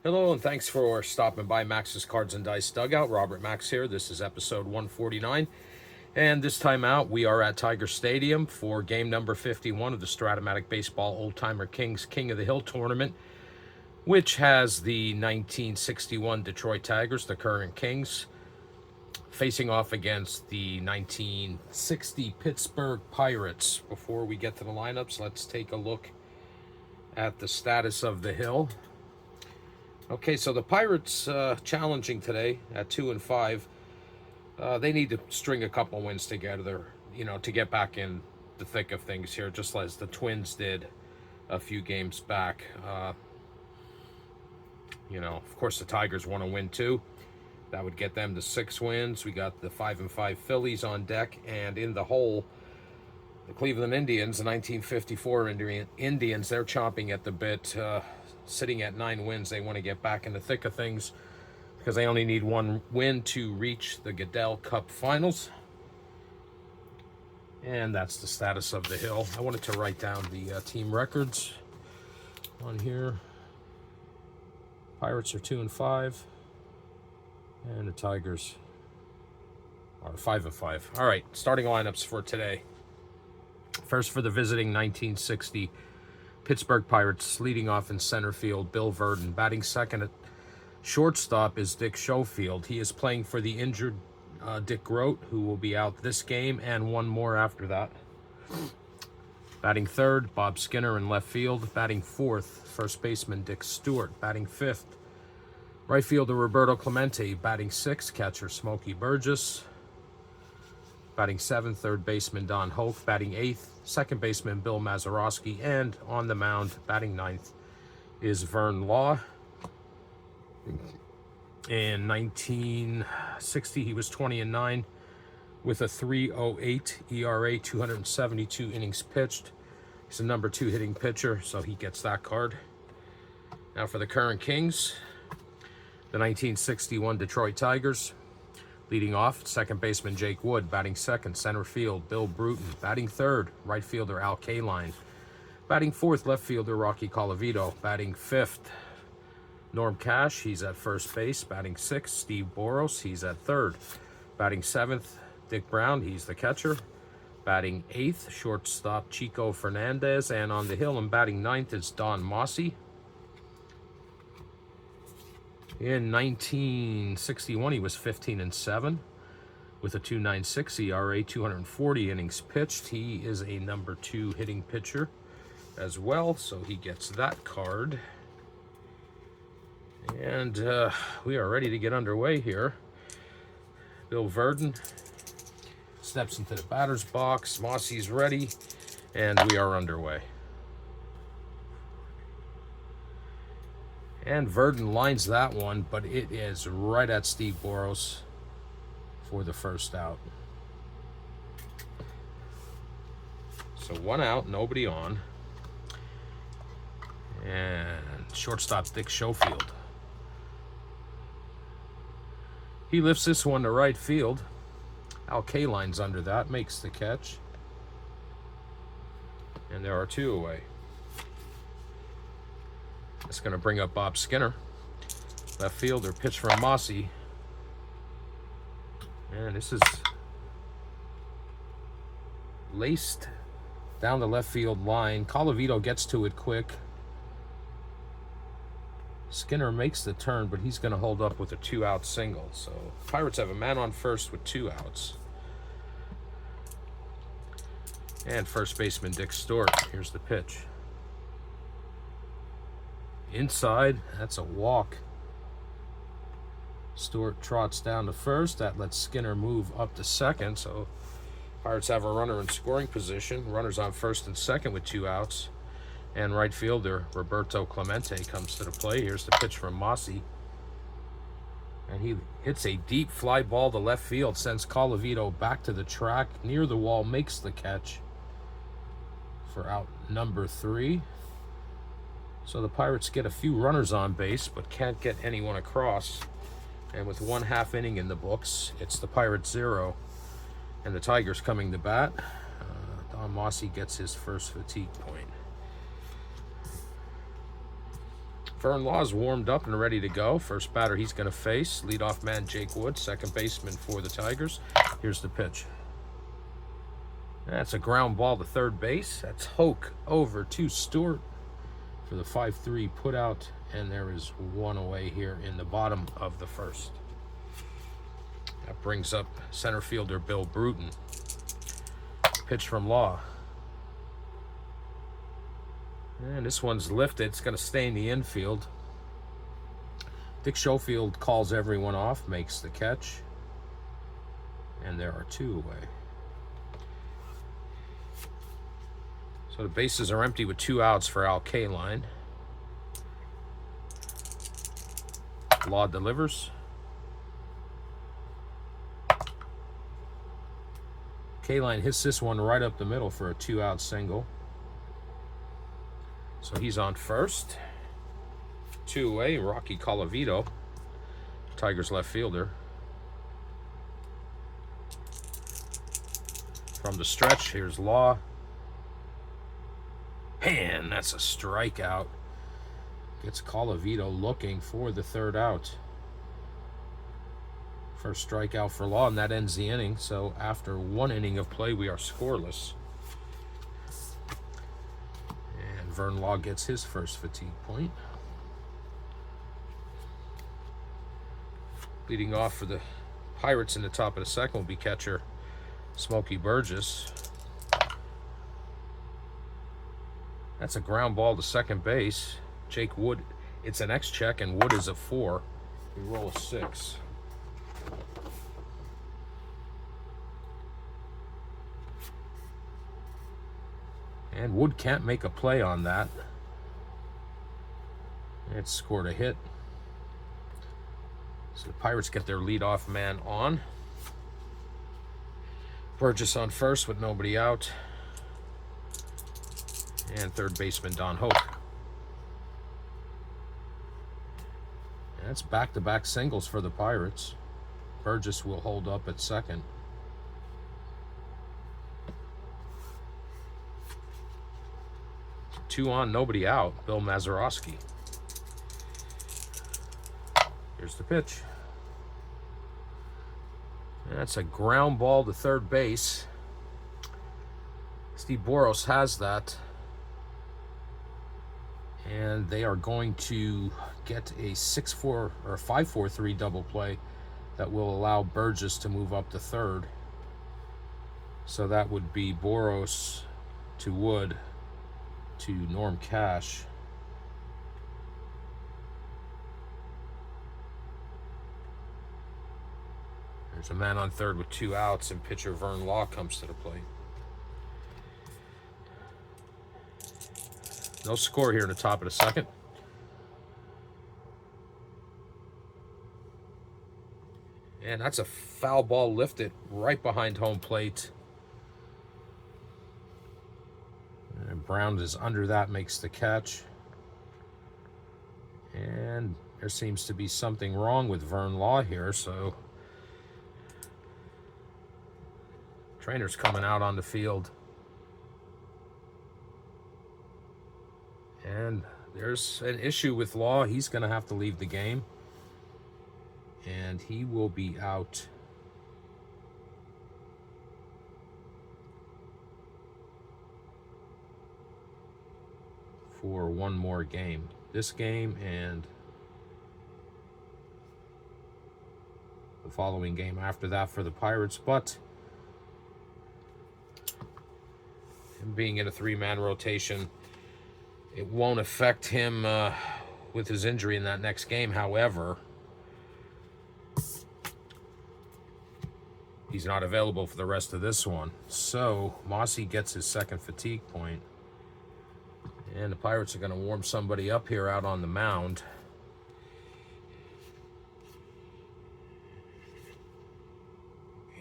Hello, and thanks for stopping by Max's Cards and Dice Dugout. Robert Max here. This is episode 149. And this time out, we are at Tiger Stadium for game number 51 of the Strat-O-Matic Baseball Oldtimer Kings King of the Hill tournament, which has the 1961 Detroit Tigers, the current Kings, facing off against the 1960 Pittsburgh Pirates. Before we get to the lineups, let's take a look at the status of the Hill. Okay, so the Pirates challenging today at 2-5. They need to string a couple wins together, to get back in the thick of things here, just as the Twins did a few games back. Of course, the Tigers want to win too. That would get them to 6 wins. We got the 5-5 Phillies on deck, and in the hole, the Cleveland Indians, the 1954 Indians, they're chomping at the bit. Sitting at 9 wins, they want to get back in the thick of things because they only need 1 win to reach the Goodell Cup Finals. And that's the status of the Hill. I wanted to write down the team records on here. Pirates are 2-5, and the Tigers are 5-5. All right, starting lineups for today. First, for the visiting 1960 Pittsburgh Pirates, leading off in center field, Bill Verdon. Batting second at shortstop is Dick Schofield. He is playing for the injured Dick Grote, who will be out this game and 1 more after that. Batting third, Bob Skinner in left field. Batting fourth, first baseman Dick Stewart. Batting fifth, right fielder Roberto Clemente. Batting sixth, catcher Smokey Burgess. Batting seventh, third baseman Don Hoke. Batting eighth, second baseman Bill Mazeroski. And on the mound, batting ninth, is Vern Law. In 1960, he was 20-9 with a 3.08 ERA, 272 innings pitched. He's a number 2 hitting pitcher, so he gets that card. Now for the current Kings, the 1961 Detroit Tigers. Leading off, second baseman Jake Wood. Batting second, center field, Bill Bruton. Batting third, right fielder Al Kaline. Batting fourth, left fielder Rocky Colavito. Batting fifth, Norm Cash. He's at first base. Batting sixth, Steve Boros. He's at third. Batting seventh, Dick Brown. He's the catcher. Batting eighth, shortstop Chico Fernandez. And on the hill and batting ninth is Don Mossi. In 1961, he was 15-7 with a 2.96 ERA, 240 innings pitched. He is a number 2 hitting pitcher as well, so he gets that card. And we are ready to get underway here. Bill Verdon steps into the batter's box. Mossi's ready, and we are underway. And Verdon lines that one, but it is right at Steve Boros for the first out. So 1 out, nobody on. And shortstop Dick Schofield. He lifts this one to right field. Al Kaline's under that, makes the catch. And there are 2 away. It's going to bring up Bob Skinner. Left fielder, pitch from Mossi. And this is laced down the left field line. Colavito gets to it quick. Skinner makes the turn, but he's going to hold up with a 2-out single. So Pirates have a man on first with 2 outs. And first baseman Dick Stewart. Here's the pitch. Inside, that's a walk. Stewart trots down to first. That lets Skinner move up to second. So Pirates have a runner in scoring position. Runners on first and second with 2 outs. And right fielder Roberto Clemente comes to the play. Here's the pitch from Mossi. And he hits a deep fly ball to left field. Sends Colavito back to the track. Near the wall, makes the catch for out number 3. So the Pirates get a few runners on base, but can't get anyone across. And with 1/2 inning in the books, it's the Pirates 0 and the Tigers coming to bat. Don Mossi gets his first fatigue point. Vern Law's warmed up and ready to go. First batter he's going to face, leadoff man Jake Wood, second baseman for the Tigers. Here's the pitch. That's a ground ball to third base. That's Hoke over to Stewart for the 5-3 put out, and there is one away here in the bottom of the first. That brings up center fielder Bill Bruton. Pitch from Law. And this one's lifted. It's going to stay in the infield. Dick Schofield calls everyone off, makes the catch. And there are two away. So the bases are empty with 2 outs for Al Kaline. Law delivers. Kaline hits this one right up the middle for a 2-out single. So he's on first. 2 away, Rocky Colavito, Tigers left fielder. From the stretch, here's Law. And that's a strikeout. Gets Colavito looking for the 3rd out. First strikeout for Law, and that ends the inning. So after 1 inning of play, we are scoreless. And Vern Law gets his first fatigue point. Leading off for the Pirates in the top of the second will be catcher Smokey Burgess. That's a ground ball to second base. Jake Wood, it's an X check, and Wood is a 4. We roll a 6. And Wood can't make a play on that. It scored a hit. So the Pirates get their leadoff man on. Burgess on first with nobody out. And third baseman Don Hoke. And that's back-to-back singles for the Pirates. Burgess will hold up at second. Two on, nobody out. Bill Mazeroski. Here's the pitch. And that's a ground ball to third base. Steve Boros has that. And they are going to get a 6-4 or 5-4-3 double play that will allow Burgess to move up to third. So that would be Boros to Wood to Norm Cash. There's a man on third with 2 outs, and pitcher Vern Law comes to the plate. No score here in the top of the second. And that's a foul ball lifted right behind home plate. And Brown is under that, makes the catch. And there seems to be something wrong with Vern Law here, so trainer's coming out on the field. And there's an issue with Law. He's going to have to leave the game. And he will be out for 1 more game. This game and the following game after that for the Pirates. But him being in a 3-man rotation, it won't affect him with his injury in that next game. However, he's not available for the rest of this one. So Mossi gets his second fatigue point. And the Pirates are going to warm somebody up here out on the mound.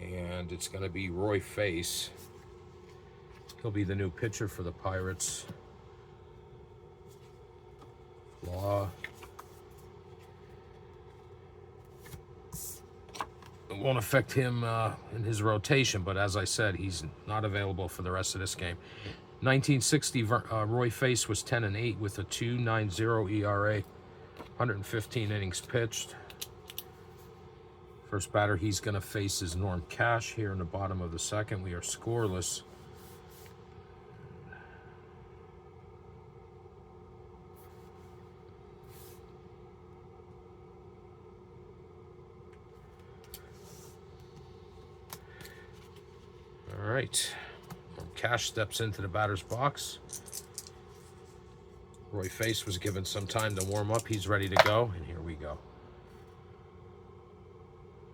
And it's going to be Roy Face. He'll be the new pitcher for the Pirates. Law. It won't affect him in his rotation, but as I said, he's not available for the rest of this game. 1960, Roy Face was 10-8 with a 2.90 ERA. 115 innings pitched. First batter he's going to face is Norm Cash here in the bottom of the second. We are scoreless. All right. Norm Cash steps into the batter's box. Roy Face was given some time to warm up. He's ready to go, and here we go.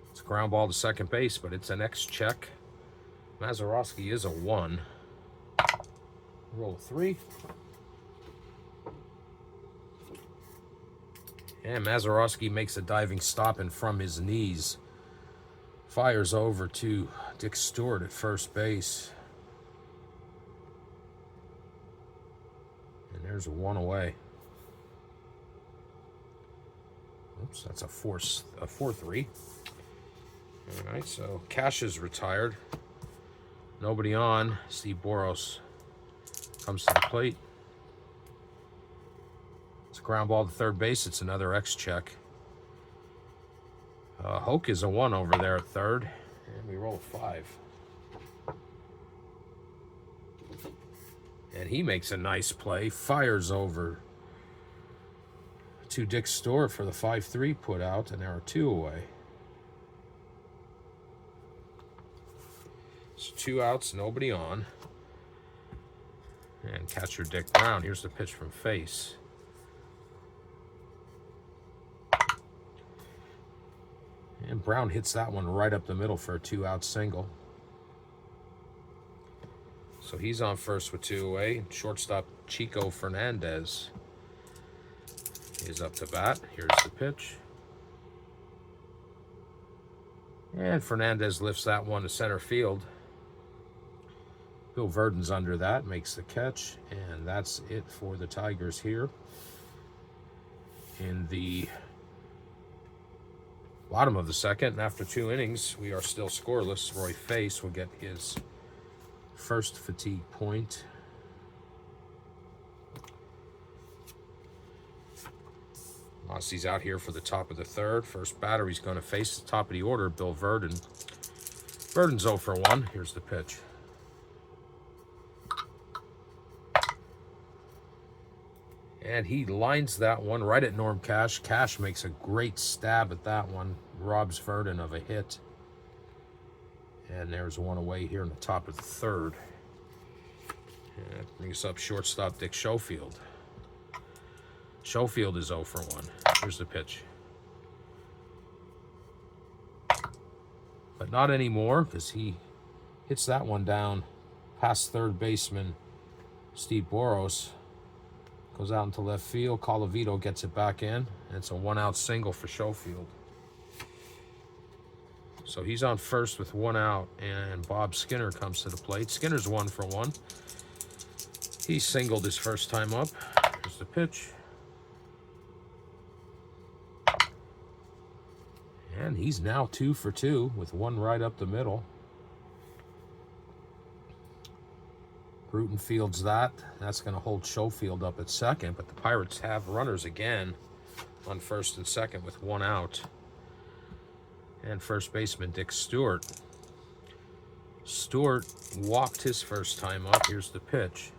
It's a ground ball to second base, but it's an X check. Mazeroski is a 1. Roll 3. And Mazeroski makes a diving stop, and from his knees, fires over to Dick Stewart at first base. And there's a 1 away. Oops, that's a 4-3. All right, so Cash is retired. Nobody on. Steve Boros comes to the plate. It's a ground ball to third base. It's another X check. Hoke is a 1 over there at third. And we roll a 5. And he makes a nice play. Fires over to Dick Stewart for the 5-3 put out. And there are 2 away. So 2 outs, nobody on. And catcher Dick Brown. Here's the pitch from Face. And Brown hits that one right up the middle for a 2-out single. So he's on first with 2 away. Shortstop Chico Fernandez is up to bat. Here's the pitch. And Fernandez lifts that one to center field. Bill Verdon's under that, makes the catch, and that's it for the Tigers here. In the bottom of the second, and after 2 innings, we are still scoreless. Roy Face will get his first fatigue point. Mossi's out here for the top of the third. First batter he's going to face the top of the order, Bill Verdon. Verdon's 0 for 1. Here's the pitch. And he lines that one right at Norm Cash. Cash makes a great stab at that one. Robs Verdon of a hit. And there's 1 away here in the top of the third. And that brings up shortstop Dick Schofield. Schofield is 0 for 1. Here's the pitch. But not anymore, because he hits that one down past third baseman Steve Boros. Goes out into left field. Colavito gets it back in. And it's a 1-out single for Schofield. So he's on first with 1 out. And Bob Skinner comes to the plate. Skinner's 1 for 1. He singled his first time up. Here's the pitch. And he's now 2 for 2 with 1 right up the middle. Bruton fields that. That's going to hold Schofield up at second, but the Pirates have runners again on first and second with 1 out. And first baseman Dick Stewart. Stewart walked his first time up. Here's the pitch.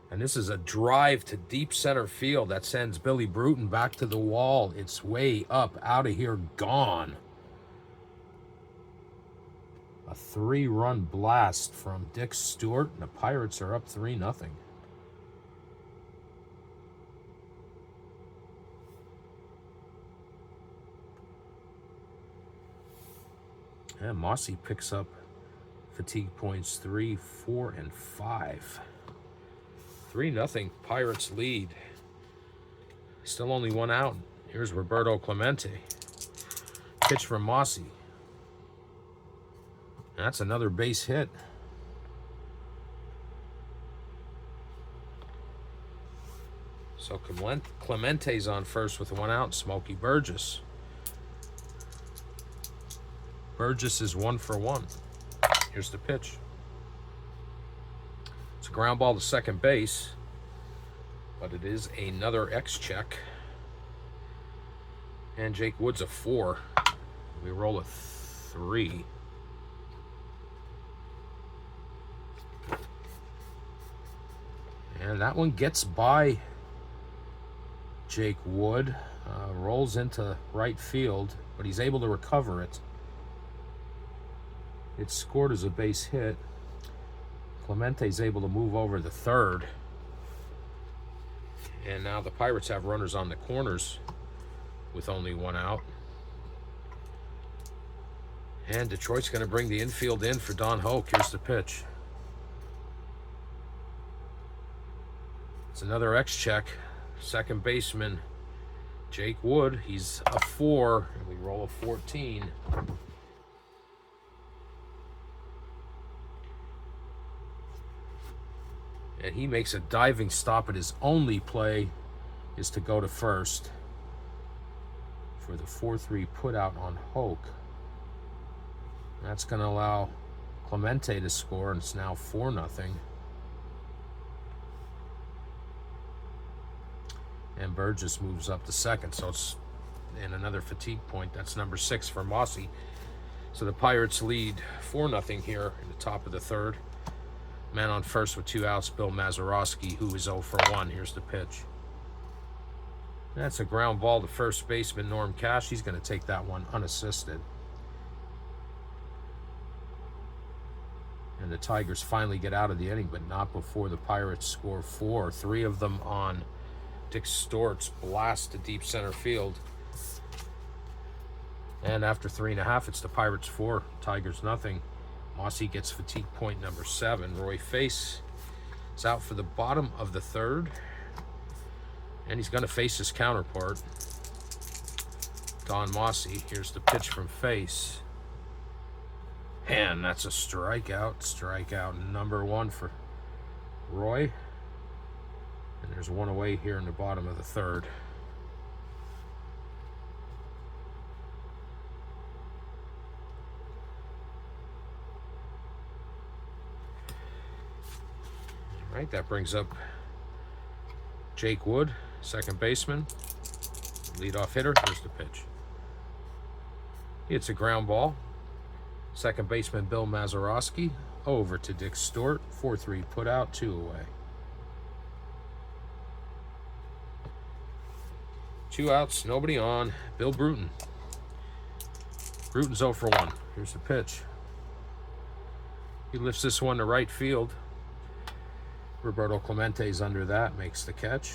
And this is a drive to deep center field that sends Billy Bruton back to the wall. It's way up, out of here, gone. A 3-run blast from Dick Stewart, and the Pirates are up 3-0. And Mossi picks up fatigue points 3, 4, and 5. 3-0 Pirates lead. Still only 1 out. Here's Roberto Clemente. Pitch from Mossi. That's another base hit. So Clemente's on first with 1 out. Smokey Burgess. Burgess is 1 for 1. Here's the pitch. It's a ground ball to second base. but it is another X check. And Jake Wood's a 4. We roll a 3. And that one gets by Jake Wood. Rolls into right field, but he's able to recover it. It's scored as a base hit. Clemente's able to move over to third. And now the Pirates have runners on the corners with only 1 out. And Detroit's going to bring the infield in for Don Hoke. Here's the pitch. It's another X check. Second baseman Jake Wood. He's a 4, and we roll a 14. And he makes a diving stop, and his only play is to go to first for the 4-3 put out on Hoke. That's going to allow Clemente to score, and it's now 4-0. And Burgess moves up to second, so it's and another fatigue point. That's number 6 for Mossi. So the Pirates lead 4-0 here in the top of the third. Man on first with 2 outs, Bill Mazeroski, who is 0 for 1. Here's the pitch. That's a ground ball to first baseman Norm Cash. He's going to take that one unassisted. And the Tigers finally get out of the inning, but not before the Pirates score 4. 3 of them on Dick Stort's blast to deep center field. And after 3.5, it's the Pirates 4, Tigers nothing. Mossi gets fatigue point number 7. Roy Face is out for the bottom of the third. And he's going to face his counterpart, Don Mossi. Here's the pitch from Face. And that's a strikeout. Strikeout number 1 for Roy. And there's 1 away here in the bottom of the third. All right, that brings up Jake Wood, second baseman, leadoff hitter. Here's the pitch. It's a ground ball. Second baseman Bill Mazeroski over to Dick Stort. 4-3 put out, 2 away. 2 outs, nobody on. Bill Bruton. Bruton's 0 for 1. Here's the pitch. He lifts this one to right field. Roberto Clemente's under that, makes the catch.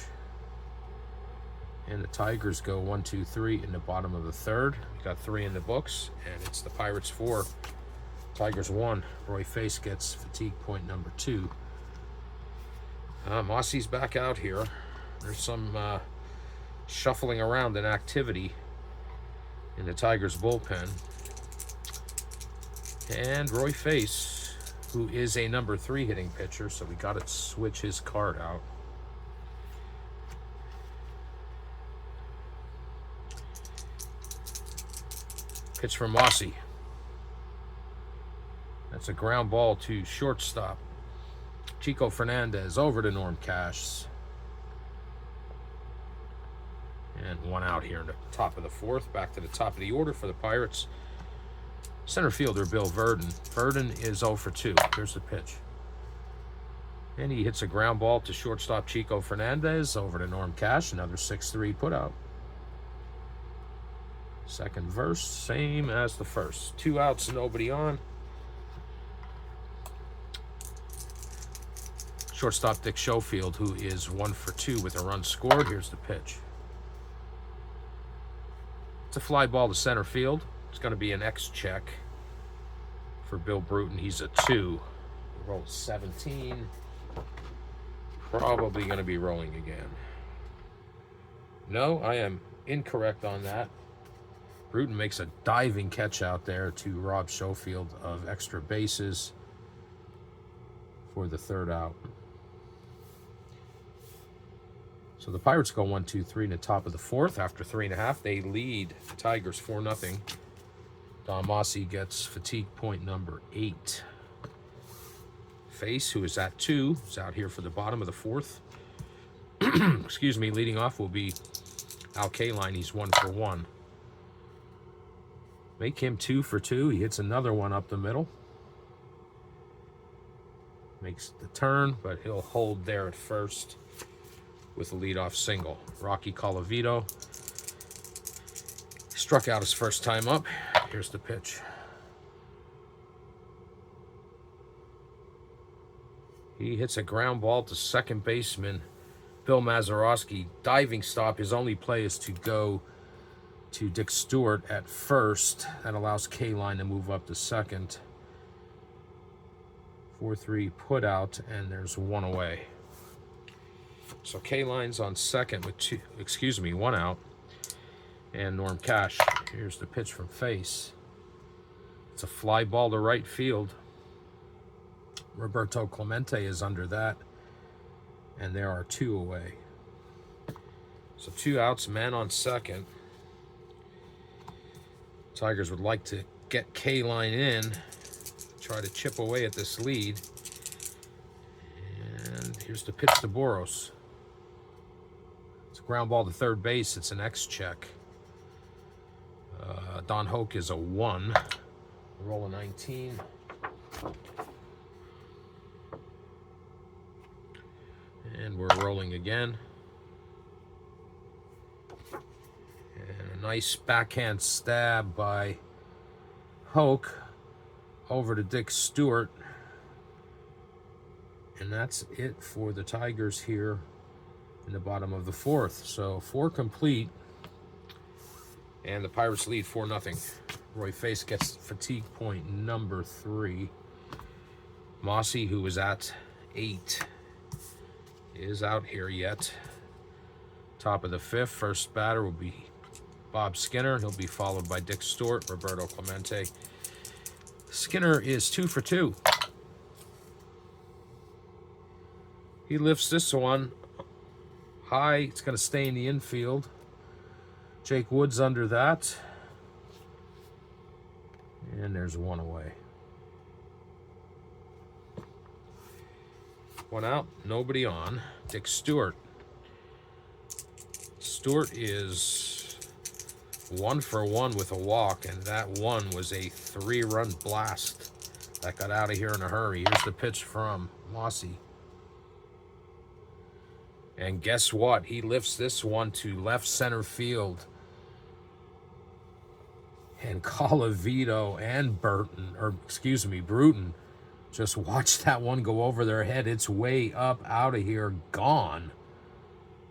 And the Tigers go 1, 2, 3 in the bottom of the third. We got 3 in the books, and it's the Pirates 4, Tigers 1. Roy Face gets fatigue point number 2. Mossi's back out here. There's some shuffling around and activity in the Tigers bullpen. And Roy Face, who is a number 3 hitting pitcher, so we got to switch his card out. Pitch from Mossi. That's a ground ball to shortstop Chico Fernandez over to Norm Cash. And 1 out here in the top of the fourth. Back to the top of the order for the Pirates. Center fielder Bill Verdon. Verdon is 0 for 2. Here's the pitch. And he hits a ground ball to shortstop Chico Fernandez over to Norm Cash. Another 6-3 put out. Second verse, same as the first. 2 outs, nobody on. Shortstop Dick Schofield, who is 1 for 2 with a run scored. Here's the pitch. It's a fly ball to center field. It's going to be an X check for Bill Bruton. He's a 2. Roll 17. Probably going to be rolling again. No, I am incorrect on that. Bruton makes a diving catch out there to rob Schofield of extra bases for the 3rd out. So the Pirates go 1, 2, 3 in the top of the 4th. After 3.5, they lead the Tigers 4-0. Don Mossi gets fatigue point number 8. Face, who is at 2, is out here for the bottom of the 4th. excuse me, leading off will be Al Kaline. He's 1 for 1. Make him 2 for 2. He hits another one up the middle. Makes the turn, but he'll hold there at first with a leadoff single. Rocky Colavito struck out his first time up. Here's the pitch. He hits a ground ball to second baseman Bill Mazeroski. Diving stop. His only play is to go to Dick Stewart at first. That allows Kaline to move up to second. 4-3 put out, and there's 1 away. So Kaline's on second with 1 out. And Norm Cash. Here's the pitch from face. It's a fly ball to right field. Roberto Clemente is under that, and there are 2 away. So 2 outs, man on second. Tigers would like to get Kaline in, try to chip away at this lead. And here's the pitch to Boros. It's a ground ball to third base. It's an X-check. Don Hoke is a 1. Roll a 19. And we're rolling again. And a nice backhand stab by Hoke over to Dick Stewart. And that's it for the Tigers here in the bottom of the 4th. So 4 complete. And the Pirates lead 4-0. Roy Face gets fatigue point number 3. Mossi, who was at 8, is out here yet. Top of the 5th. First batter will be Bob Skinner. He'll be followed by Dick Stewart, Roberto Clemente. Skinner is 2 for 2. He lifts this one high. It's going to stay in the infield. Jake Woods under that. And there's 1 away. 1 out, nobody on. Dick Stewart. Stewart is 1 for 1 with a walk, and that one was a 3-run blast that got out of here in a hurry. Here's the pitch from Mossi. And guess what? He lifts this one to left center field. And Colavito and Bruton just watched that one go over their head. It's way up, out of here, gone.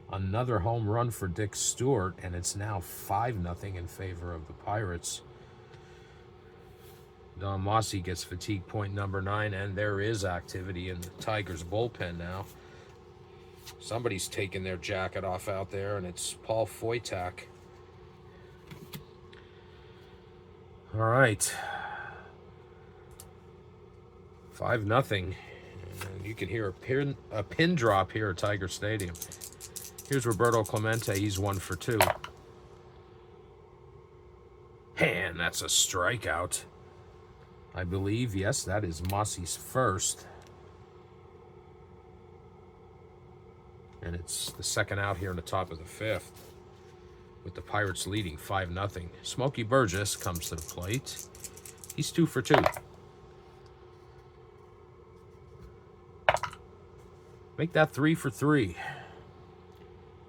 Another home run for Dick Stewart, and it's now 5-0 in favor of the Pirates. Don Mossi gets fatigue point number 9, and there is activity in the Tigers bullpen now. Somebody's taking their jacket off out there, and it's Paul Foytak. All right. 5-0. And you can hear a pin drop here at Tiger Stadium. Here's Roberto Clemente. He's 1 for 2. And that's a strikeout. I believe, yes, that is Mossi's first. And it's the second out here in the top of the 5th, with the Pirates leading 5-0. Smokey Burgess comes to the plate. He's 2 for 2. Make that 3 for 3.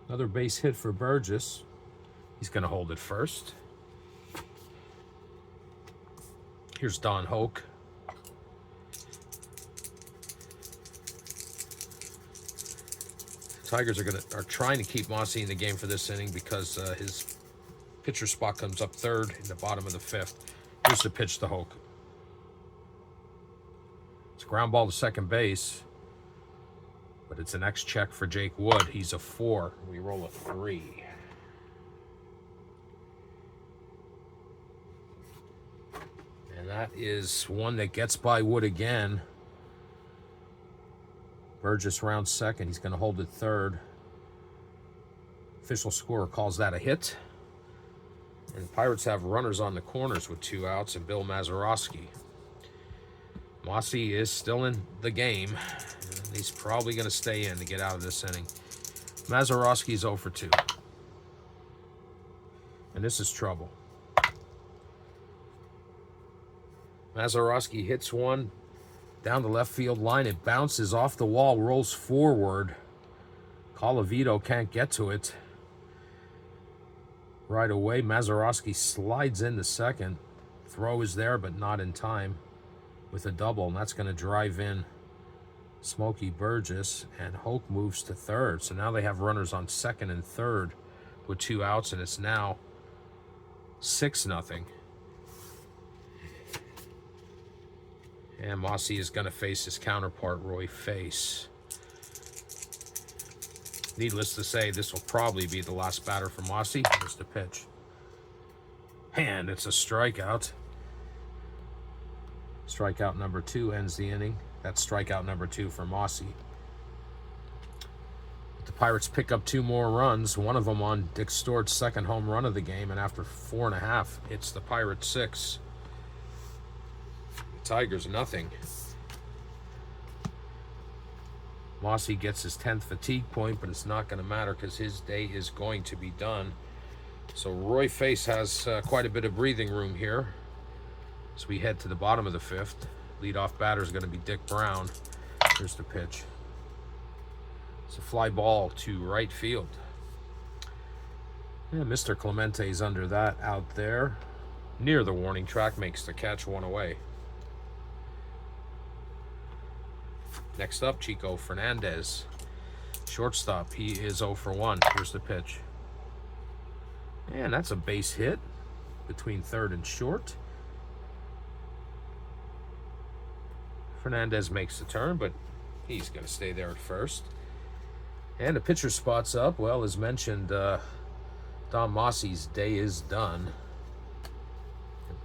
Another base hit for Burgess. He's going to hold it first. Here's Don Hoke. Tigers are trying to keep Mossi in the game for this inning because his pitcher spot comes up 3rd in the bottom of the 5th. Here's the pitch to Hoke. It's a ground ball to second base, but it's an X-check for Jake Wood. He's a 4. We roll a 3. And that is one that gets by Wood again. Burgess rounds second. He's going to hold it 3rd. Official scorer calls that a hit. And the Pirates have runners on the corners with 2 outs and Bill Mazeroski. Mossi is still in the game. And he's probably going to stay in to get out of this inning. Mazeroski's 0 for 2. And this is trouble. Mazeroski hits one down the left field line. It bounces off the wall, rolls forward. Colavito can't get to it right away. Mazeroski slides into second. Throw is there, but not in time with a double, and that's going to drive in Smokey Burgess, and Hoke moves to third. So now they have runners on second and third with 2 outs, and it's now 6-0. And Mossi is going to face his counterpart, Roy Face. Needless to say, this will probably be the last batter for Mossi. Here's the pitch. And it's a strikeout. Strikeout number 2 ends the inning. That's strikeout number 2 for Mossi. The Pirates pick up 2 more runs, one of them on Dick Stort's second home run of the game, and after 4.5, it's the Pirates 6. Tigers nothing. Mossi gets his 10th fatigue point, but it's not going to matter because his day is going to be done. So Roy Face has quite a bit of breathing room here as we head to the bottom of the 5th. Leadoff batter is going to be Dick Brown. Here's the pitch. It's a fly ball to right field. Yeah, Mr. Clemente's under that out there. Near the warning track, makes the catch, 1 away. Next up, Chico Fernandez. Shortstop, he is 0 for 1. Here's the pitch. And that's a base hit between third and short. Fernandez makes the turn, but he's going to stay there at first. And the pitcher spots up. Well, as mentioned, Don Mossi's day is done.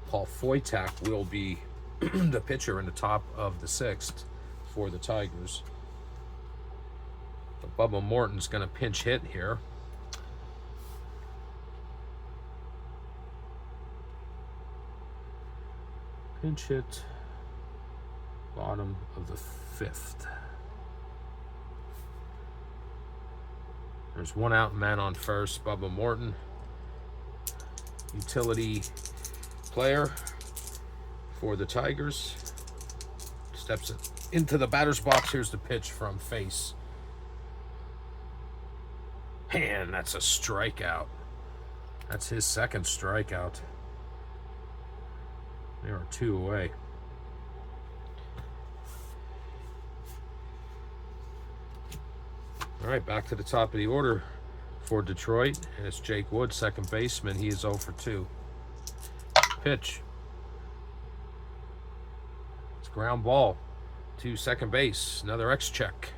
Paul Foytak will be the pitcher in the top of the 6th for the Tigers. So Bubba Morton's going to pinch hit here. Pinch hit, bottom of the 5th. There's 1 out, man on first. Bubba Morton, utility player for the Tigers, steps into the batter's box. Here's the pitch from Face. And that's a strikeout. That's his 2nd strikeout. There are 2 away. All right, back to the top of the order for Detroit. And it's Jake Wood, second baseman. He is 0 for 2. Pitch. It's ground ball to second base. Another X check.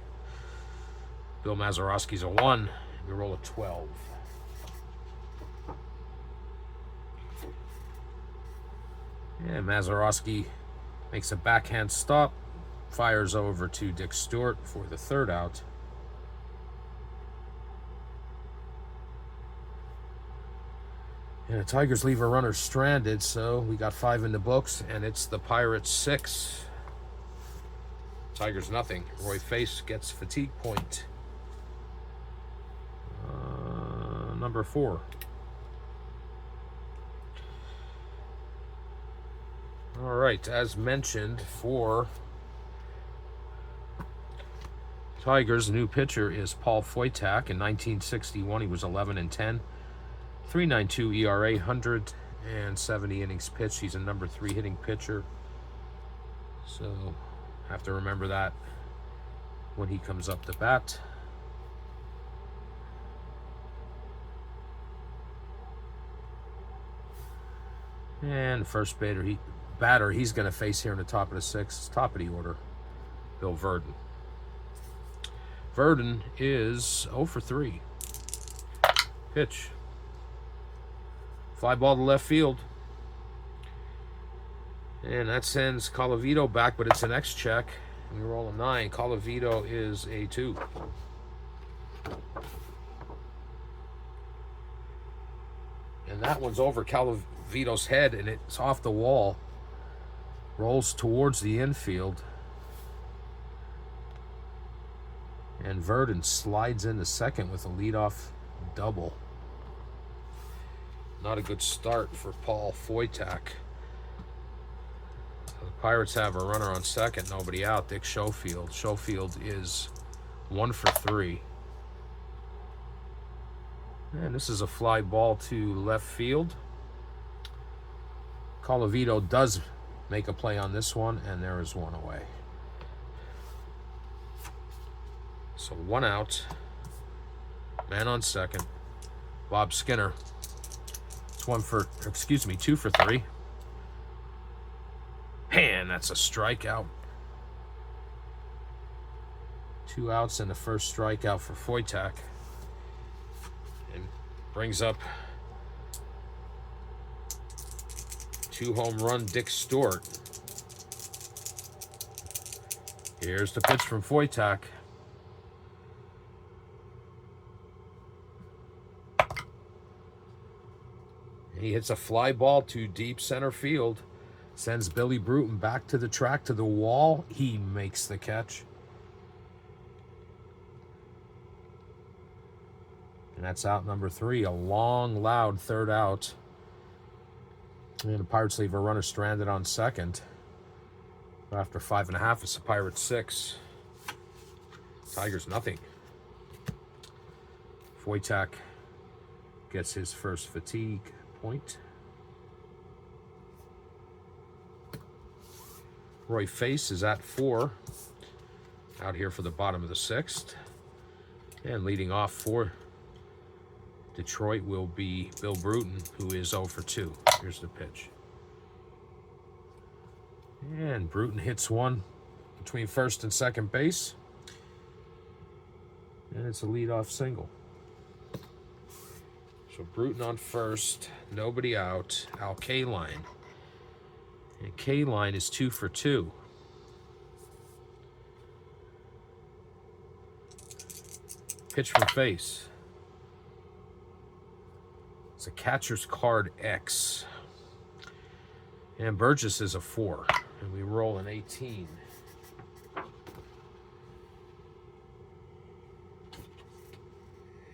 Bill Mazeroski's a 1. We roll a 12. And Mazeroski makes a backhand stop. Fires over to Dick Stewart for the 3rd out. And the Tigers leave a runner stranded, so we got 5 in the books, and it's the Pirates 6. Tigers nothing. Roy Face gets fatigue point. Number 4. All right, as mentioned, for Tigers, the new pitcher is Paul Foytak. In 1961, he was 11-10. 3.92 ERA, 170 innings pitched. He's a number 3 hitting pitcher. So have to remember that when he comes up to bat. And first batter he's going to face here in the top of the 6th, top of the order, Bill Verdon. Verdon is 0 for 3. Pitch. Fly ball to left field. And that sends Colavito back, but it's an X check. We roll a 9. Colavito is a 2. And that one's over Colavito's head, and it's off the wall. Rolls towards the infield. And Verdon slides into second with a leadoff double. Not a good start for Paul Foytak. So the Pirates have a runner on second, nobody out. Dick Schofield. Schofield is 1 for 3. And this is a fly ball to left field. Colavito does make a play on this one, and there is one away. So 1 out. Man on second. Bob Skinner. It's 2 for 3. And that's a strikeout. 2 outs and the first strikeout for Foytak. And brings up 2-home run Dick Stewart. Here's the pitch from Foytak. He hits a fly ball to deep center field. Sends Billy Bruton back to the track, to the wall. He makes the catch. And that's out number 3. A long, loud third out. And the Pirates leave a runner stranded on second. After 5.5, it's the Pirates 6. Tigers nothing. Foytak gets his first fatigue point. Roy Face is at 4. Out here for the bottom of the 6th. And leading off for Detroit will be Bill Bruton, who is 0 for 2. Here's the pitch. And Bruton hits one between first and second base. And it's a leadoff single. So Bruton on first, nobody out. Al Kaline. And Kaline is 2 for 2. Pitch from Face. It's a catcher's card X. And Burgess is a 4. And we roll an 18.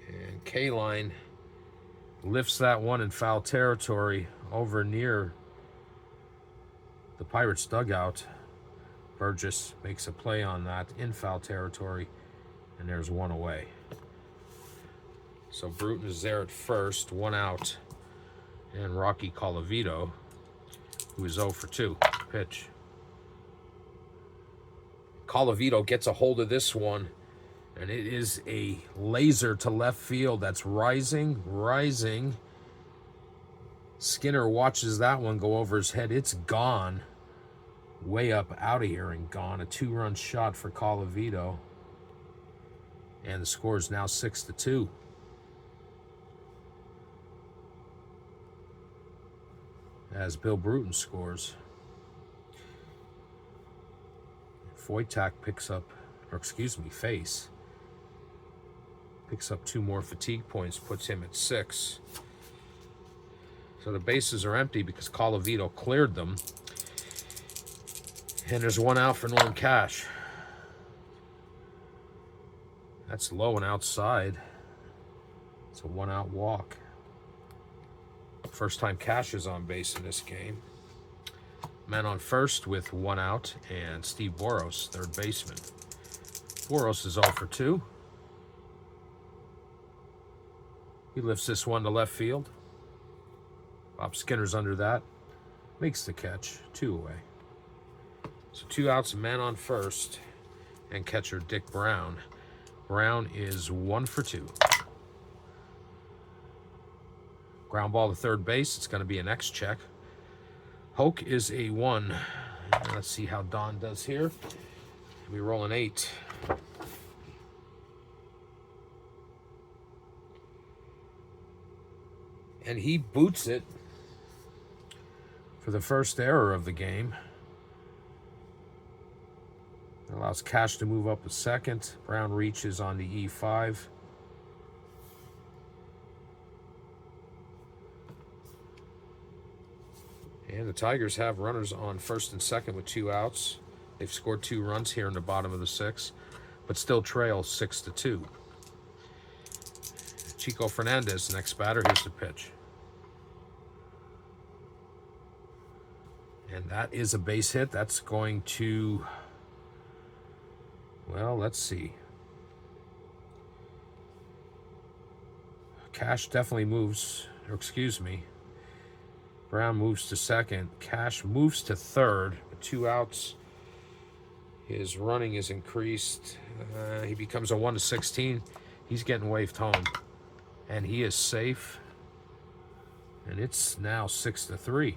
And Kaline lifts that one in foul territory over near the Pirates dugout. Burgess makes a play on that in foul territory, and there's one away. So Bruton is there at first, 1 out, and Rocky Colavito, who is 0 for 2. Pitch. Colavito gets a hold of this one, and it is a laser to left field. That's rising. Skinner watches that one go over his head. It's gone. Way up out of here and gone. A 2-run shot for Colavito. And the score is now 6-2. As Bill Bruton scores. Foytak picks up, Face picks up 2 more fatigue points, puts him at 6. So the bases are empty because Colavito cleared them. And there's 1 out for Norm Cash. That's low and outside. It's a 1-out walk. First time Cash is on base in this game. Man on first with 1 out, and Steve Boros, third baseman. Boros is 0 for 2. He lifts this one to left field. Bob Skinner's under that. Makes the catch. 2 away. So 2 outs, man on first, and catcher Dick Brown. Brown is 1 for 2. Ground ball to third base. It's going to be an X check. Hoke is a 1. Let's see how Don does here. We roll an 8. And he boots it for the first error of the game. It allows Cash to move up a second. Brown reaches on the E5. And the Tigers have runners on first and second with 2 outs. They've scored 2 runs here in the bottom of the 6th. but still trails 6-2. Chico Fernandez, next batter. Here's the pitch. And that is a base hit. That's going to, well, let's see. Cash definitely moves, or excuse me. Brown moves to second. Cash moves to third with 2 outs. His running is increased. He becomes a 1-16. He's getting waved home. And he is safe. And it's now 6-3.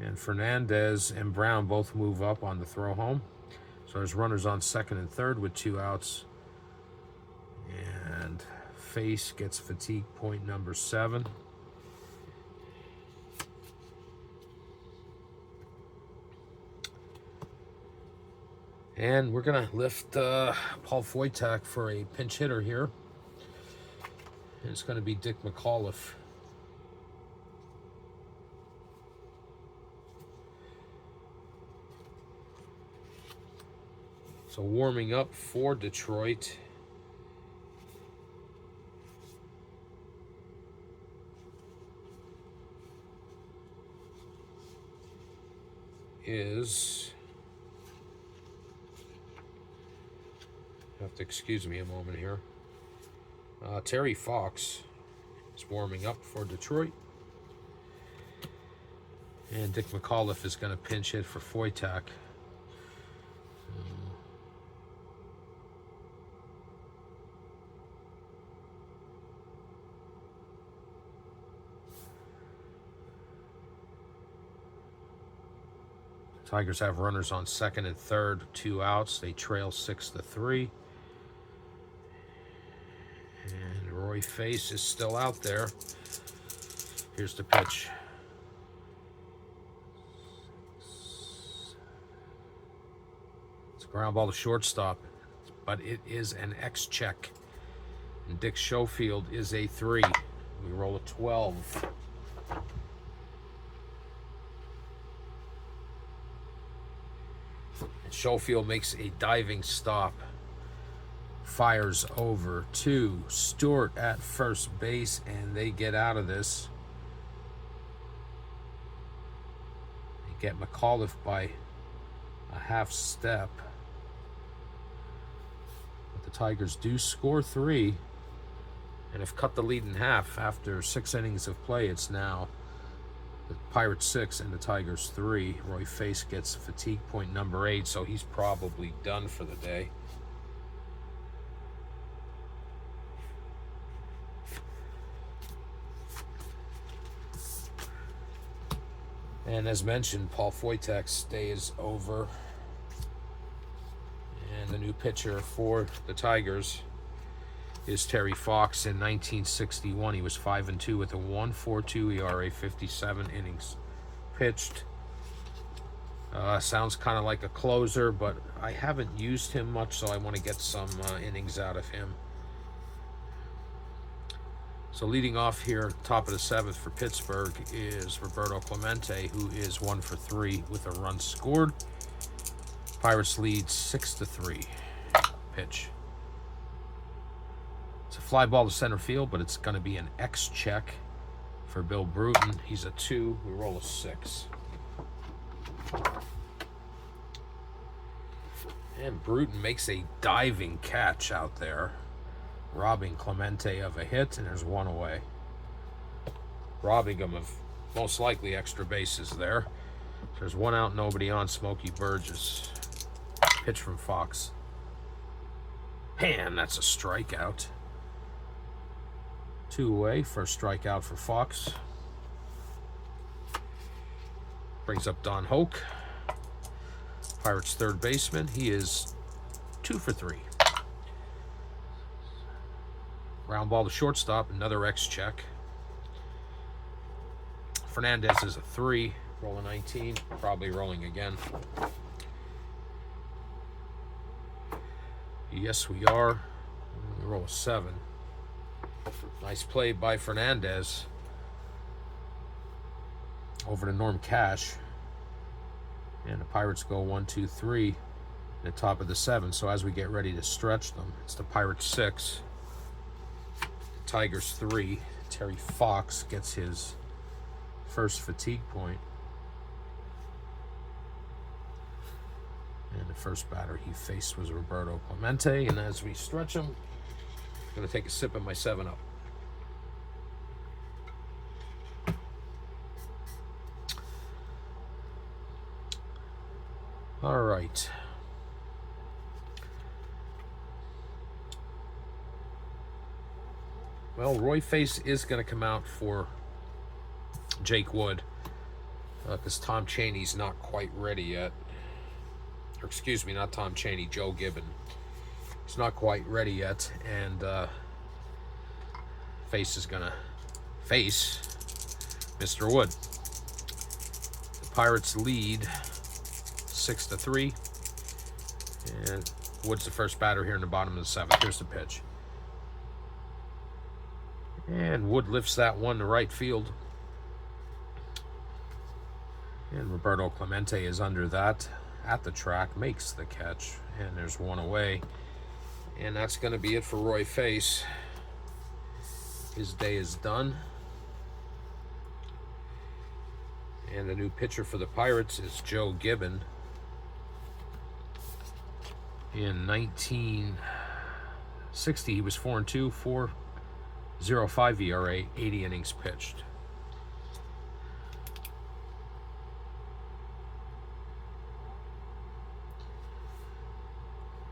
And Fernandez and Brown both move up on the throw home. So there's runners on second and third with 2 outs. And Face gets fatigue point number 7. And we're going to lift Paul Foytak for a pinch hitter here. And it's going to be Dick McAuliffe. So warming up for Detroit is, you have to excuse me a moment here. Terry Fox is warming up for Detroit. And Dick McAuliffe is going to pinch hit for Foytak. Tigers have runners on second and third, 2 outs. They trail 6-3. And Roy Face is still out there. Here's the pitch. It's a ground ball to shortstop, but it is an X check. And Dick Schofield is a 3. We roll a 12. Schofield makes a diving stop, fires over to Stewart at first base, and they get out of this. They get McAuliffe by a half step. But the Tigers do score 3 and have cut the lead in half. After 6 innings of play, it's now the Pirates 6 and the Tigers 3. Roy Face gets fatigue point number 8, so he's probably done for the day. And as mentioned, Paul Foytak's day is over. And the new pitcher for the Tigers is Terry Fox. In 1961, he was 5-2 with a 1.42 ERA, 57 innings pitched. Sounds kind of like a closer, but I haven't used him much, so I want to get some innings out of him. So leading off here, top of the 7th for Pittsburgh is Roberto Clemente, who is 1 for 3 with a run scored. Pirates lead 6-3. Pitch. It's a fly ball to center field, but it's going to be an X check for Bill Bruton. He's a 2. We roll a 6. And Bruton makes a diving catch out there, robbing Clemente of a hit, and there's 1 away. Robbing him of most likely extra bases there. So there's 1 out, nobody on. Smokey Burgess. Pitch from Fox. And that's a strikeout. 2 away, first strikeout for Fox. Brings up Don Hoke, Pirates third baseman. He is 2 for 3. Ground ball to shortstop, another X check. Fernandez is a 3, rolling 19, probably rolling again. Yes, we are. We roll a 7. Nice play by Fernandez over to Norm Cash. And the Pirates go 1, 2, 3. the top of the 7. So as we get ready to stretch them, it's the Pirates 6, the Tigers 3. Terry Fox gets his first fatigue point. And the first batter he faced was Roberto Clemente. And as we stretch him, I'm going to take a sip of my 7-Up. All right. Well, Roy Face is going to come out for Jake Wood because Tom Chaney's not quite ready yet. Or excuse me, not Tom Chaney, Joe Gibbon. He's not quite ready yet, and Face is going to face Mr. Wood. The Pirates lead 6-3, and Wood's the first batter here in the bottom of the 7th. Here's the pitch. And Wood lifts that one to right field. And Roberto Clemente is under that at the track, makes the catch, and there's one away. And that's going to be it for Roy Face. His day is done. And the new pitcher for the Pirates is Joe Gibbon. In 1960, he was 4-2, 4.05 ERA, 80 innings pitched.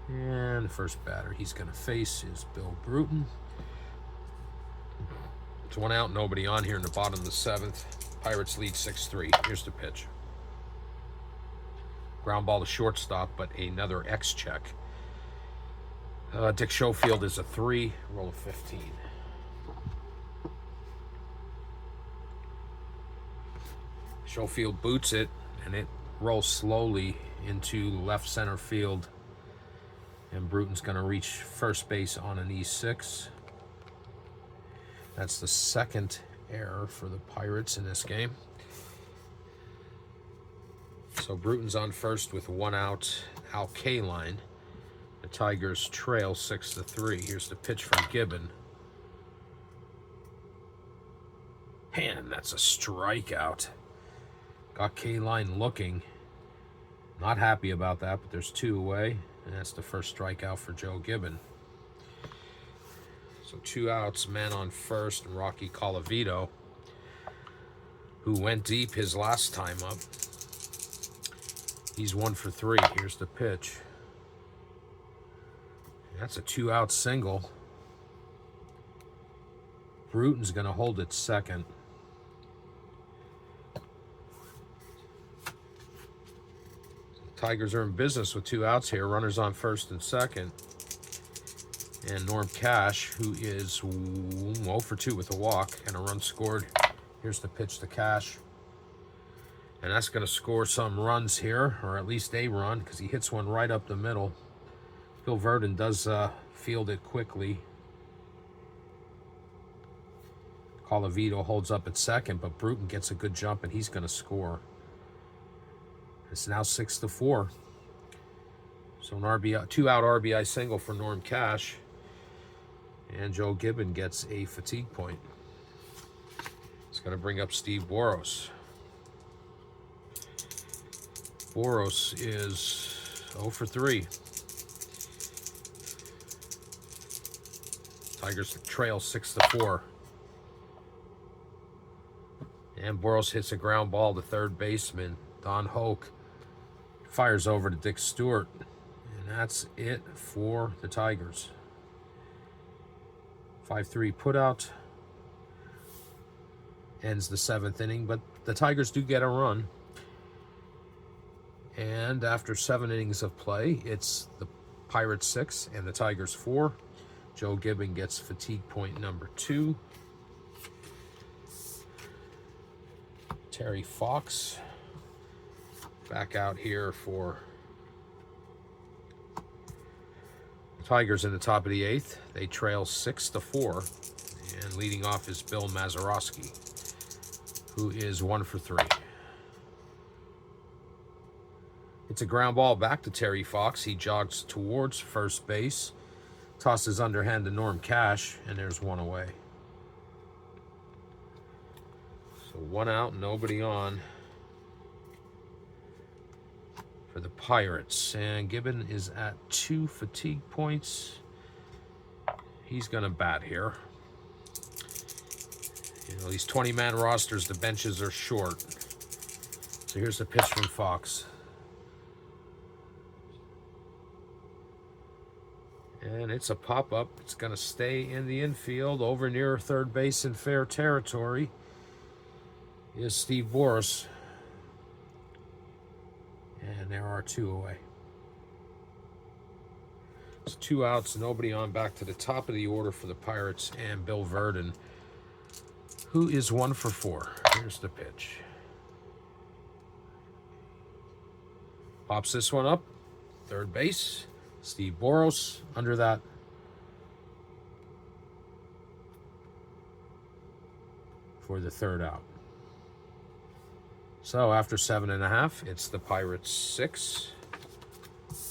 And the first batter he's going to face is Bill Bruton. It's 1 out, nobody on here in the bottom of the 7th. Pirates lead 6-3. Here's the pitch. Ground ball to shortstop, but another X check. Dick Schofield is a 3, roll of 15. Schofield boots it, and it rolls slowly into left center field. And Bruton's going to reach first base on an E6. That's the second error for the Pirates in this game. So Bruton's on first with 1 out. Al Kaline. The Tigers trail 6-3. Here's the pitch from Gibbon. And that's a strikeout. Got Kaline looking. Not happy about that, but there's 2 away. And that's the first strikeout for Joe Gibbon. So 2 outs, man on first, and Rocky Colavito, who went deep his last time up. He's 1 for 3. Here's the pitch. That's a 2-out single. Bruton's going to hold it second. Tigers are in business with 2 outs here. Runners on first and second. And Norm Cash, who is 0 for 2 with a walk and a run scored. Here's the pitch to Cash. And that's going to score some runs here, or at least a run, because he hits one right up the middle. Phil Verdon does field it quickly. Colavito holds up at second, but Bruton gets a good jump, and he's going to score. It's now 6-4. So an RBI, 2-out RBI single for Norm Cash. And Joe Gibbon gets a fatigue point. It's going to bring up Steve Boros. Boros is 0 for 3. Tigers trail 6-4. And Boros hits a ground ball to third baseman Don Hoke. Fires over to Dick Stewart. And that's it for the Tigers. 5-3 putout. Ends the 7th inning, but the Tigers do get a run. And after 7 innings of play, it's the Pirates 6 and the Tigers 4. Joe Gibbon gets fatigue point number 2. Terry Fox back out here for the Tigers in the top of the 8th. They trail 6-4, and leading off is Bill Mazeroski, who is 1 for 3. It's a ground ball back to Terry Fox. He jogs towards first base, tosses underhand to Norm Cash, and there's one away. So one out, nobody on for the Pirates. And Gibbon is at 2 fatigue points. He's going to bat here. You know, these 20-man rosters, the benches are short. So here's the pitch from Fox. And it's a pop-up. It's going to stay in the infield. Over near third base in fair territory is Steve Boras. And there are 2 away. It's 2 outs, nobody on. Back to the top of the order for the Pirates and Bill Verdon, who is 1 for 4. Here's the pitch. Pops this one up. Third base. Steve Boras under that. For the 3rd out. So after 7.5, it's the Pirates 6,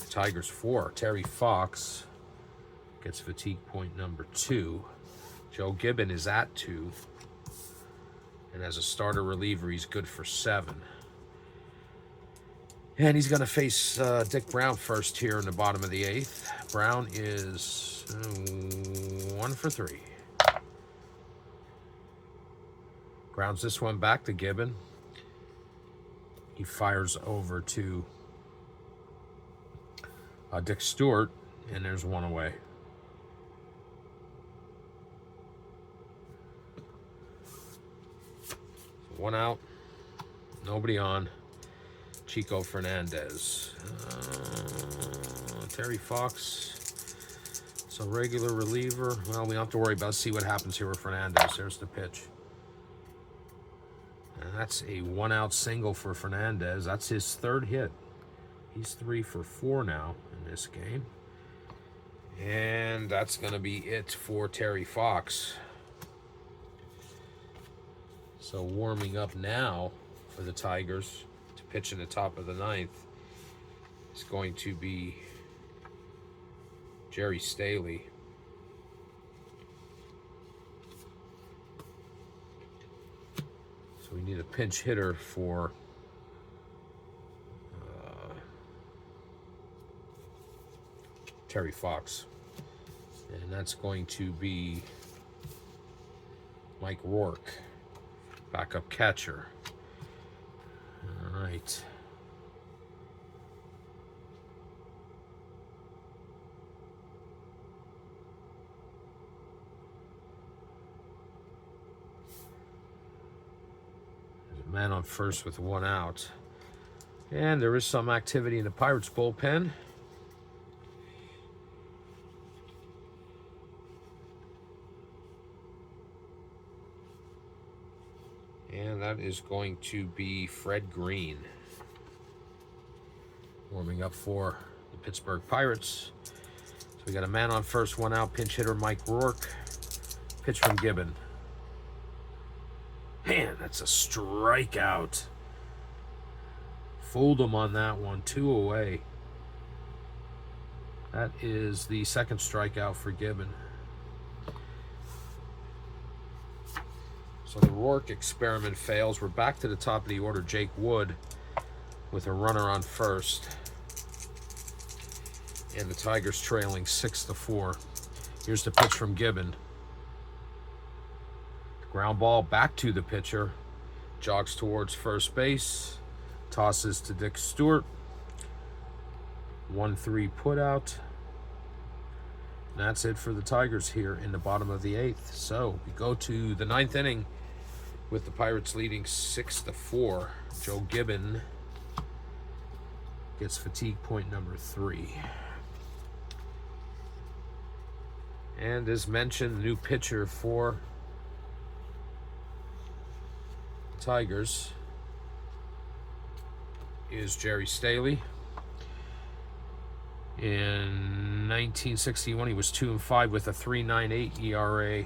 Tigers 4. Terry Fox gets fatigue point number 2. Joe Gibbon is at 2. And as a starter reliever, he's good for 7. And he's going to face Dick Brown first here in the bottom of the 8th. Brown is 1 for 3. Grounds this one back to Gibbon. He fires over to Dick Stewart, and there's 1 away. So 1 out, nobody on. Chico Fernandez. Terry Fox. It's a regular reliever. Well, we don't have to worry about. See what happens here with Fernandez. There's the pitch. And that's a 1-out single for Fernandez. That's his 3rd hit. He's 3 for 4 now in this game. And that's going to be it for Terry Fox. So warming up now for the Tigers to pitch in the top of the 9th is going to be Jerry Staley. So we need a pinch hitter for Terry Fox. And that's going to be Mike Rourke, backup catcher. All right. Man on first with 1 out. And there is some activity in the Pirates bullpen. And that is going to be Fred Green warming up for the Pittsburgh Pirates. So we got a man on first, 1 out, pinch hitter Mike Rourke. Pitch from Gibbon. Man, that's a strikeout. Fooled him on that one. 2 away. That is the 2nd strikeout for Gibbon. So the Rourke experiment fails. We're back to the top of the order. Jake Wood with a runner on first. And the Tigers trailing 6-4. Here's the pitch from Gibbon. Ground ball back to the pitcher. Jogs towards first base. Tosses to Dick Stewart. 1-3 put out. And that's it for the Tigers here in the bottom of the 8th. So we go to the 9th inning with the Pirates leading 6-4. Joe Gibbon gets fatigue point number 3. And as mentioned, the new pitcher for Tigers is Jerry Staley. In 1961, he was 2-5 with a 3.98 ERA.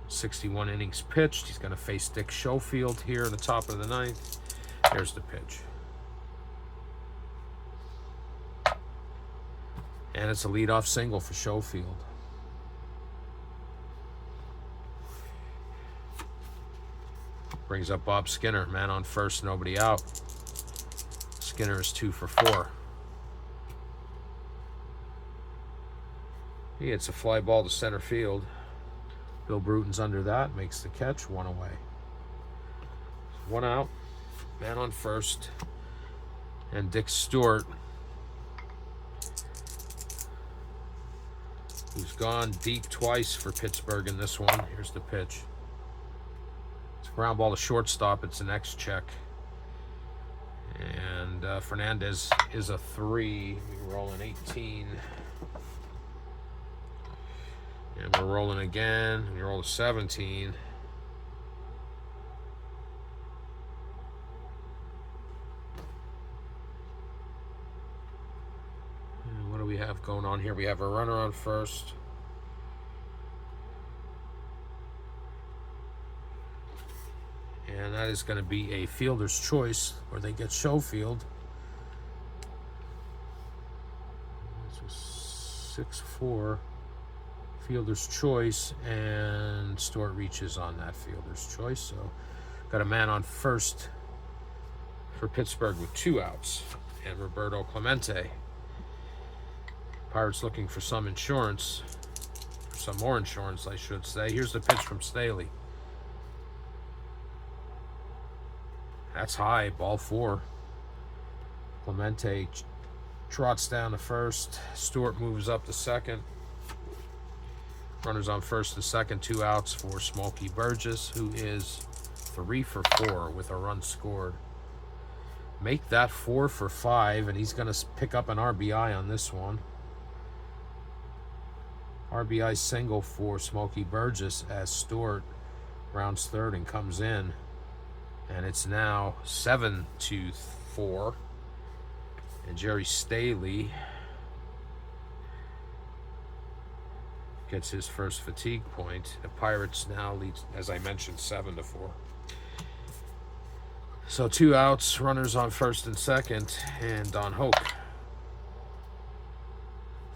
61 innings pitched. He's going to face Dick Schofield here in the top of the 9th. Here's the pitch. And it's a leadoff single for Schofield. Brings up Bob Skinner. Man on first, nobody out. Skinner is 2 for 4. He hits a fly ball to center field. Bill Bruton's under that, makes the catch, 1 away. 1 out, man on first, and Dick Stewart, who's gone deep twice for Pittsburgh in this one. Here's the pitch. It's a ground ball to shortstop. It's an X check. And Fernandez is a 3. We're rolling 18. And we're rolling again. We roll a 17. And what do we have going on here? We have a runner on first. And that is going to be a fielder's choice where they get Schofield. This is 6-4. Fielder's choice, and Stewart reaches on that fielder's choice. So got a man on first for Pittsburgh with 2 outs, and Roberto Clemente. Pirates looking for some insurance, for some more insurance, I should say. Here's the pitch from Staley. That's high, ball 4. Clemente trots down to first. Stewart moves up to second. Runners on first and second, 2 outs for Smokey Burgess, who is 3 for 4 with a run scored. Make that 4 for 5, and he's going to pick up an RBI on this one. RBI single for Smokey Burgess as Stewart rounds third and comes in. And it's now 7-4. And Jerry Staley gets his first fatigue point. The Pirates now lead, as I mentioned, 7-4. So 2 outs, runners on first and second, and Don Hoke.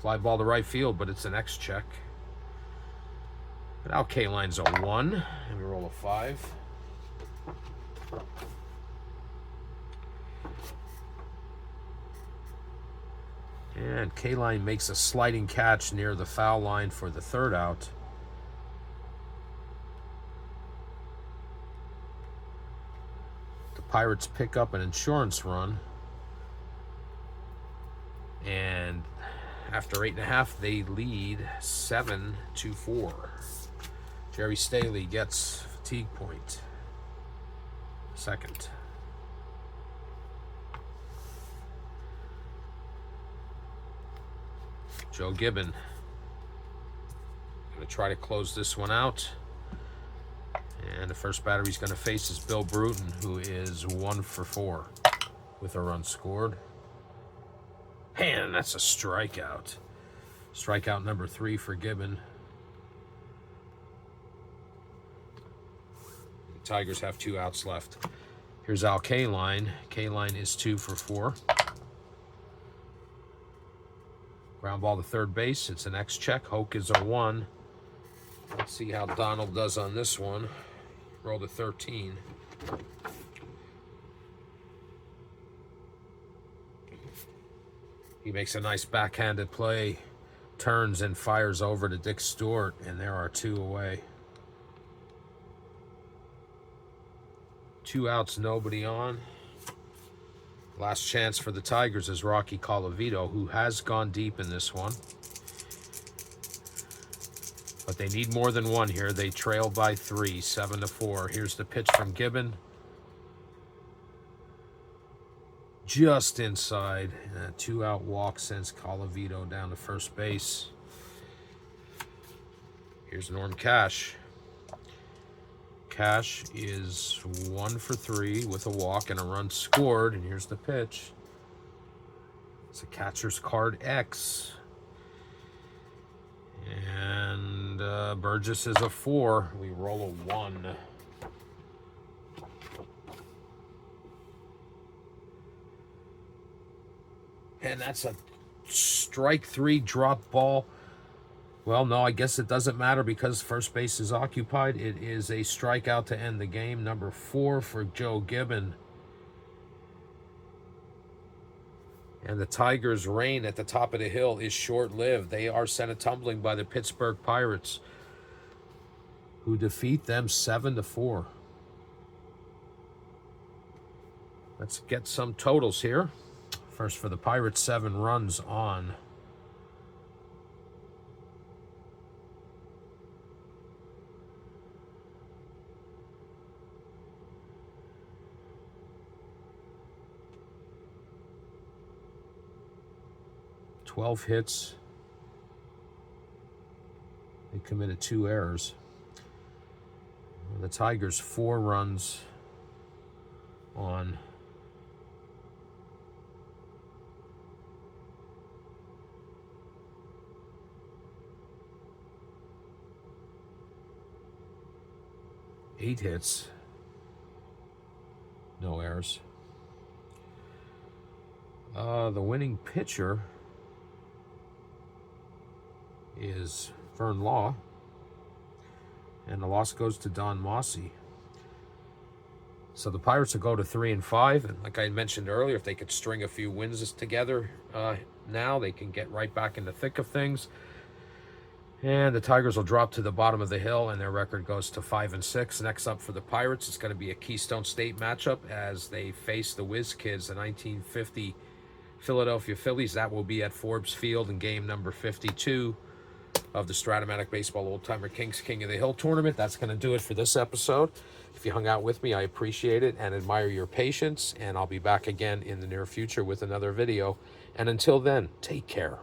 Fly ball to right field, but it's an X check. But now K-line's a 1, and we roll a 5. And K-line makes a sliding catch near the foul line for the 3rd out. The Pirates pick up an insurance run. And after 8.5, they lead 7-4. Jerry Staley gets fatigue point. Second. Joe Gibbon going to try to close this one out. And the first batter he's going to face is Bill Bruton, who is 1 for 4 with a run scored. And that's a strikeout. Strikeout number 3 for Gibbon. The Tigers have 2 outs left. Here's Al K-line. K-line is 2 for 4. Ground ball to third base. It's an X check. Hoke is a 1. Let's see how Donald does on this one. Roll to 13. He makes a nice backhanded play, turns and fires over to Dick Stewart, and there are 2 away. 2 outs, nobody on. Last chance for the Tigers is Rocky Colavito, who has gone deep in this one. But they need more than 1 here. They trail by 3, 7-4. Here's the pitch from Gibbon. Just inside. A 2-out walk sends Colavito down to first base. Here's Norm Cash. Cash is 1 for 3 with a walk and a run scored. And here's the pitch. It's a catcher's card X. And Burgess is a 4. We roll a 1. And that's a strike 3, drop ball. Well, no, I guess it doesn't matter because first base is occupied. It is a strikeout to end the game. Number 4 for Joe Gibbon. And the Tigers' reign at the top of the hill is short-lived. They are sent a-tumbling by the Pittsburgh Pirates, who defeat them 7-4. Let's get some totals here. First for the Pirates, 7 runs on .12 hits. They committed 2 errors. The Tigers, 4 runs on .8 hits. No errors. The winning pitcher is Vern Law, and the loss goes to Don Mossi. So the Pirates will go to 3-5, and like I mentioned earlier, if they could string a few wins together now, they can get right back in the thick of things. And the Tigers will drop to the bottom of the hill, and their record goes to 5-6. Next up for the Pirates, it's going to be a Keystone State matchup as they face the Whiz Kids, the 1950 Philadelphia Phillies. That will be at Forbes Field in game number 52 of the Strat-O-Matic Baseball Oldtimer Kings King of the Hill tournament. That's going to do it for this episode. If you hung out with me, I appreciate it and admire your patience, and I'll be back again in the near future with another video. And until then, take care.